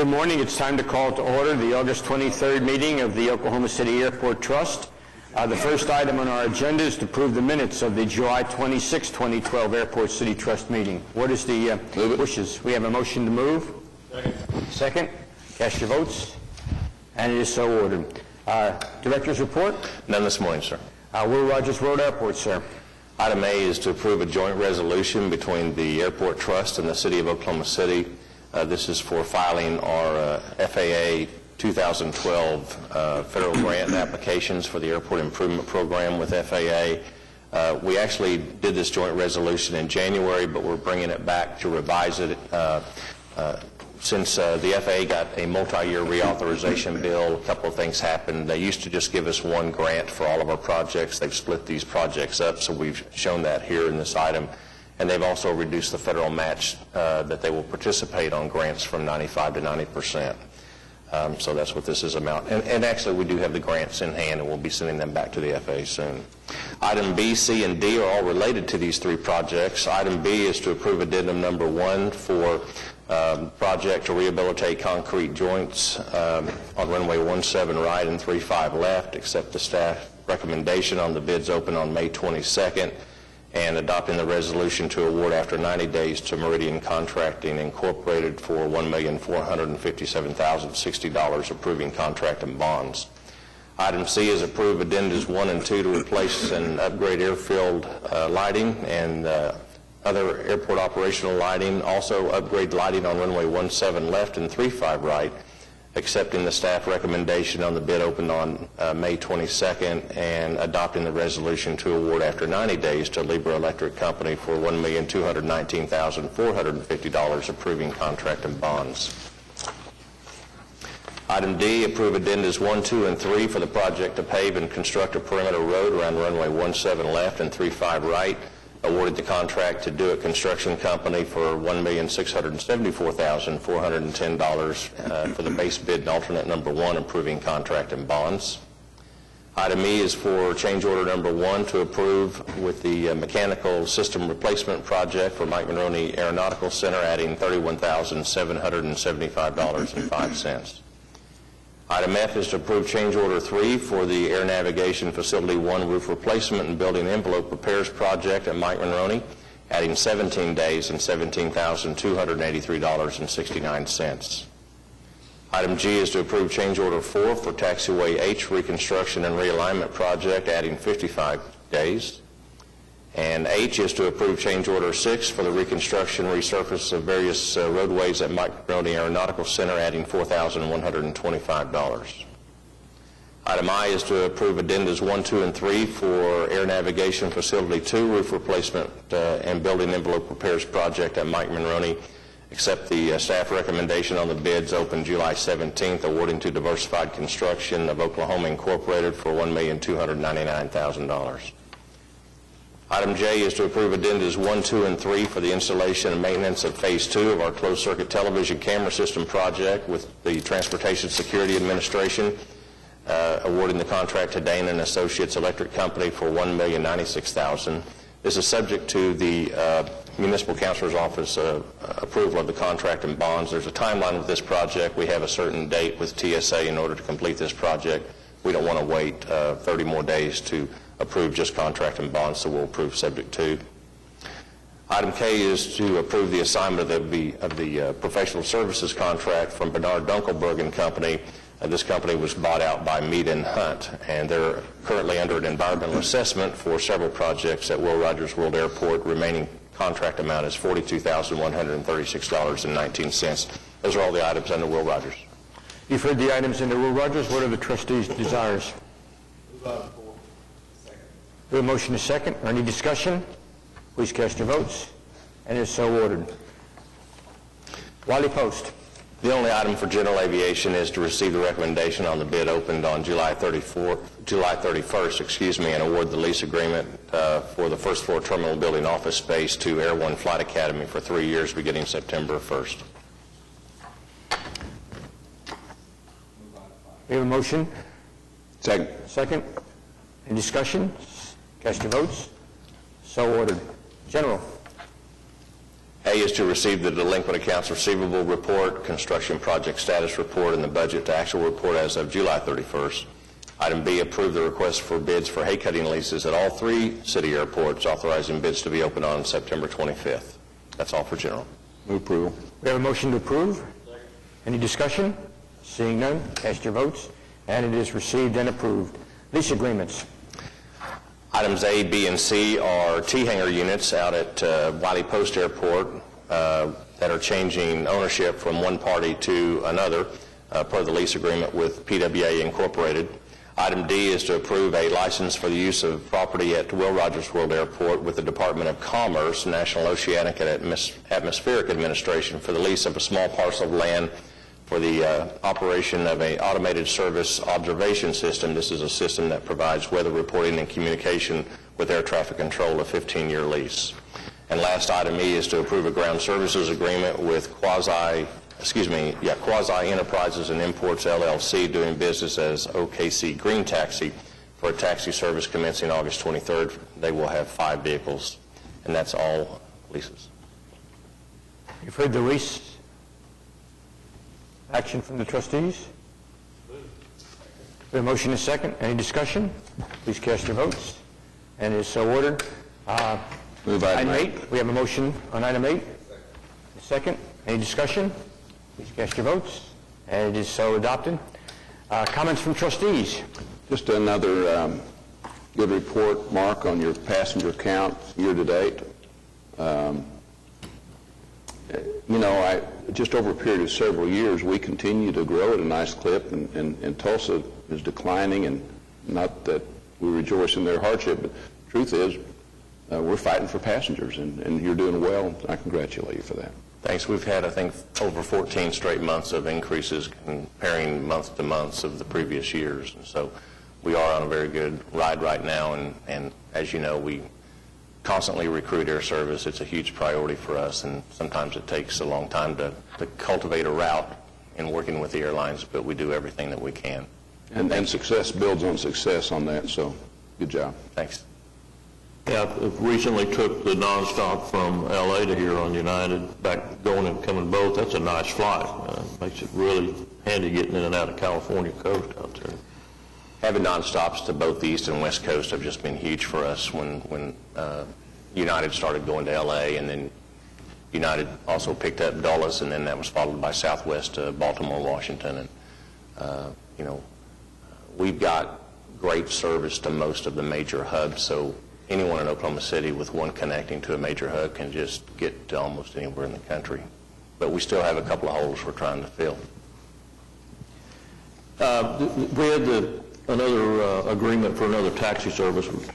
Good morning. It's time to call to order the August 23rd meeting of the Oklahoma City Airport Trust. The first item on our agenda is to approve the minutes of the July 26, 2012 Airport City Trust meeting. What is the wishes? We have a motion to move. Second. Cast your votes. And it is so ordered. Director's report? None this morning, sir. Will Rogers Road Airport, sir. Item A is to approve a joint resolution between the Airport Trust and the City of Oklahoma City. This is for filing our FAA 2012 federal grant applications for the Airport Improvement Program with FAA. We actually did this joint resolution in January, but we're bringing it back to revise it since the FAA got a multi-year reauthorization bill. A couple of things happened. They used to just give us one grant for all of our projects. They've split these projects up, so we've shown that here in this item. And they've also reduced the federal match that they will participate on grants from 95 to 90%. So that's what this is about. And actually, we do have the grants in hand, and we'll be sending them back to the FAA soon. Item B, C, and D are all related to these three projects. Item B is to approve addendum number 1 for project to rehabilitate concrete joints on runway 17 right and 35 left, accept the staff recommendation on the bids open on May 22nd, and adopting the resolution to award after 90 days to Meridian Contracting Incorporated for $1,457,060, approving contract and bonds. Item C is approve addendas 1 and 2 to replace and upgrade airfield lighting and other airport operational lighting. Also upgrade lighting on runway 17 left and 35 right, accepting the staff recommendation on the bid opened on May 22nd, and adopting the resolution to award after 90 days to Libra Electric Company for $1,219,450, approving contract and bonds. Item D, approve addendas 1, 2, and 3 for the project to pave and construct a perimeter road around runway 17 left and 35 right. Awarded the contract to Do It Construction Company for $1,674,410 for the base bid and alternate number 1, approving contract and bonds. Item E is for change order number 1 to approve with the mechanical system replacement project for Mike Monroney Aeronautical Center, adding $31,775.05. Item F is to approve change order 3 for the Air Navigation Facility 1 roof replacement and building envelope repairs project at Mike Monroney, adding 17 days and $17,283.69. Item G is to approve change order 4 for taxiway H reconstruction and realignment project, adding 55 days. And H is to approve change order 6 for the reconstruction resurface of various roadways at Mike Monroney Aeronautical Center, adding $4,125. Item I is to approve addendas 1, 2, and 3 for Air Navigation Facility 2 roof replacement and building envelope repairs project at Mike Monroney. Accept the staff recommendation on the bids open July 17th, awarding to Diversified Construction of Oklahoma Incorporated for $1,299,000. Item J is to approve addendas 1, 2, and 3 for the installation and maintenance of Phase 2 of our closed-circuit television camera system project with the Transportation Security Administration, awarding the contract to Dana & Associates Electric Company for $1,096,000. This is subject to the Municipal Counselor's Office approval of the contract and bonds. There's a timeline with this project. We have a certain date with TSA in order to complete this project. We don't want to wait 30 more days to approve just contract and bonds, so we'll approve subject to. Item K is to approve the assignment of the professional services contract from Bernard Dunkelberg and Company. This company was bought out by Mead and Hunt, and they're currently under an environmental assessment for several projects at Will Rogers World Airport. Remaining contract amount is $42,136.19. Those are all the items under Will Rogers. You've heard the items under Will Rogers. What are the trustees' desires? We have a motion to second. Any discussion? Please cast your votes. And it is so ordered. Wiley Post. The only item for general aviation is to receive the recommendation on the bid opened on July 31st, and award the lease agreement for the first floor terminal building office space to Air One Flight Academy for 3 years beginning September 1st. We have a motion. Second. Second. Any discussion? Cast your votes. So ordered. General. A is to receive the delinquent accounts receivable report, construction project status report, and the budget to actual report as of July 31st. Item B, approve the request for bids for hay cutting leases at all 3 city airports, authorizing bids to be opened on September 25th. That's all for general. Move approval. We have a motion to approve. Any discussion? Seeing none, cast your votes. And it is received and approved. Lease agreements. Items A, B, and C are T-hanger units out at Wiley Post Airport that are changing ownership from one party to another per the lease agreement with PWA Incorporated. Item D is to approve a license for the use of property at Will Rogers World Airport with the Department of Commerce, National Oceanic and Atmospheric Administration for the lease of a small parcel of land for the operation of an automated service observation system. This is a system that provides weather reporting and communication with air traffic control, a 15-year lease. And last item E is to approve a ground services agreement with Quasi Enterprises and Imports LLC, doing business as OKC Green Taxi, for a taxi service commencing August 23rd. They will have 5 vehicles, and that's all leases. You've heard the lease action from the trustees. We have a motion and a second. Any discussion? Please cast your votes. And it is so ordered. Move item 8. We have a motion on item 8. A second. Any discussion? Please cast your votes. And it is so adopted. Comments from trustees? Just another good report, Mark, on your passenger count year to date. Just over a period of several years, we continue to grow at a nice clip, and Tulsa is declining, and not that we rejoice in their hardship, but the truth is we're fighting for passengers, and you're doing well. I congratulate you for that. Thanks. We've had, I think, over 14 straight months of increases comparing month to months of the previous years. And so we are on a very good ride right now. And as you know, we constantly recruit air service. It's a huge priority for us. And sometimes it takes a long time to cultivate a route in working with the airlines, but we do everything that we can. And success builds on success on that. So good job. Thanks. Yeah, I recently took the nonstop from L.A. to here on United, back going and coming both. That's a nice flight. Makes it really handy getting in and out of California coast out there. Having nonstops to both the East and West Coast have just been huge for us. When United started going to L.A., and then United also picked up Dulles, and then that was followed by Southwest to Baltimore, Washington. And, we've got great service to most of the major hubs, so anyone in Oklahoma City with one connecting to a major hub can just get to almost anywhere in the country. But we still have a couple of holes we're trying to fill. We had another agreement for another taxi service, which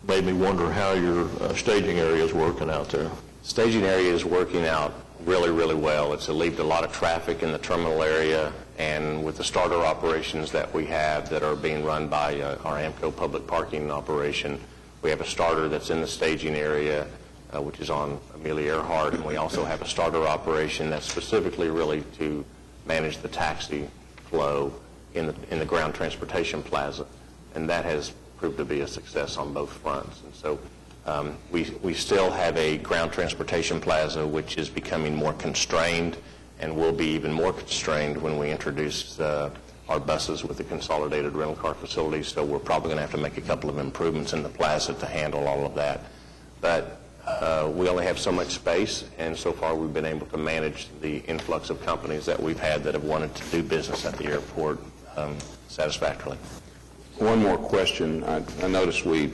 made me wonder how your staging area is working out there. Staging area is working out really, really well. It's relieved a lot of traffic in the terminal area, and with the starter operations that we have that are being run by our AMCO public parking operation, we have a starter that's in the staging area, which is on Amelia Earhart, and we also have a starter operation that's specifically really to manage the taxi flow in the ground transportation plaza, and that has proved to be a success on both fronts. And so we still have a ground transportation plaza which is becoming more constrained, and will be even more constrained when we introduce our buses with the consolidated rental car facilities. So we're probably going to have to make a couple of improvements in the plaza to handle all of that. But we only have so much space, and so far we've been able to manage the influx of companies that we've had that have wanted to do business at the airport satisfactorily. One more question. I noticed we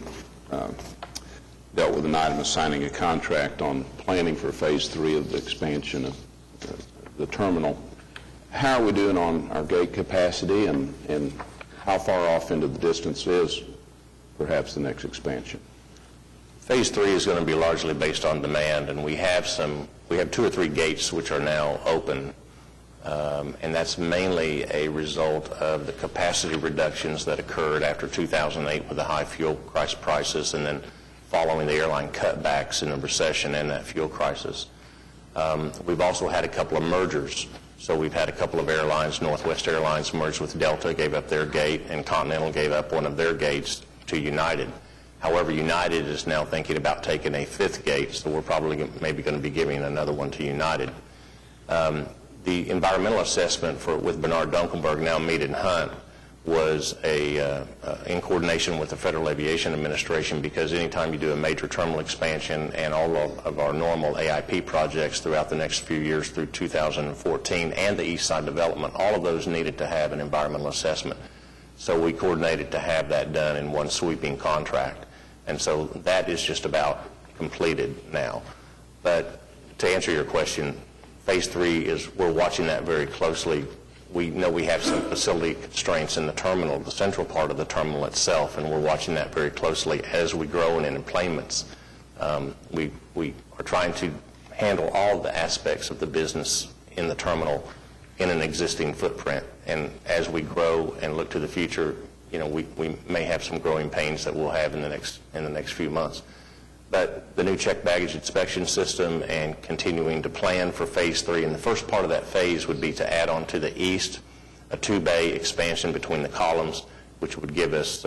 dealt with an item of signing a contract on planning for Phase 3 of the expansion of the terminal. How are we doing on our gate capacity, and how far off into the distance is perhaps the next expansion? Phase 3 is going to be largely based on demand, and we have 2 or 3 gates which are now open, and that's mainly a result of the capacity reductions that occurred after 2008 with the high fuel prices, and then following the airline cutbacks in the recession and that fuel crisis. We've also had a couple of mergers. So we've had a couple of airlines. Northwest Airlines merged with Delta, gave up their gate, and Continental gave up one of their gates to United. However, United is now thinking about taking a fifth gate, so we're probably maybe going to be giving another one to United. The environmental assessment with Bernard Dunkelberg, now Mead and Hunt, was in coordination with the Federal Aviation Administration, because anytime you do a major terminal expansion and all of our normal AIP projects throughout the next few years through 2014 and the East Side development, all of those needed to have an environmental assessment. So we coordinated to have that done in one sweeping contract. And so that is just about completed now. But to answer your question, Phase 3 we're watching that very closely. We know we have some facility constraints in the terminal, the central part of the terminal itself, and we're watching that very closely as we grow in employments. We are trying to handle all the aspects of the business in the terminal in an existing footprint. And as we grow and look to the future, we may have some growing pains that we'll have in the next few months. But the new checked baggage inspection system and continuing to plan for Phase 3, and the first part of that phase would be to add on to the east a 2-bay expansion between the columns, which would give us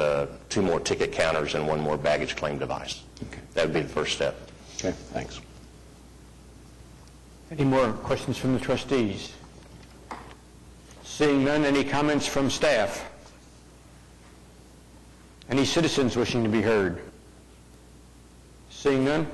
2 more ticket counters and 1 more baggage claim device. Okay. That would be the first step. Okay, thanks. Any more questions from the trustees? Seeing none, any comments from staff? Any citizens wishing to be heard? Seeing none?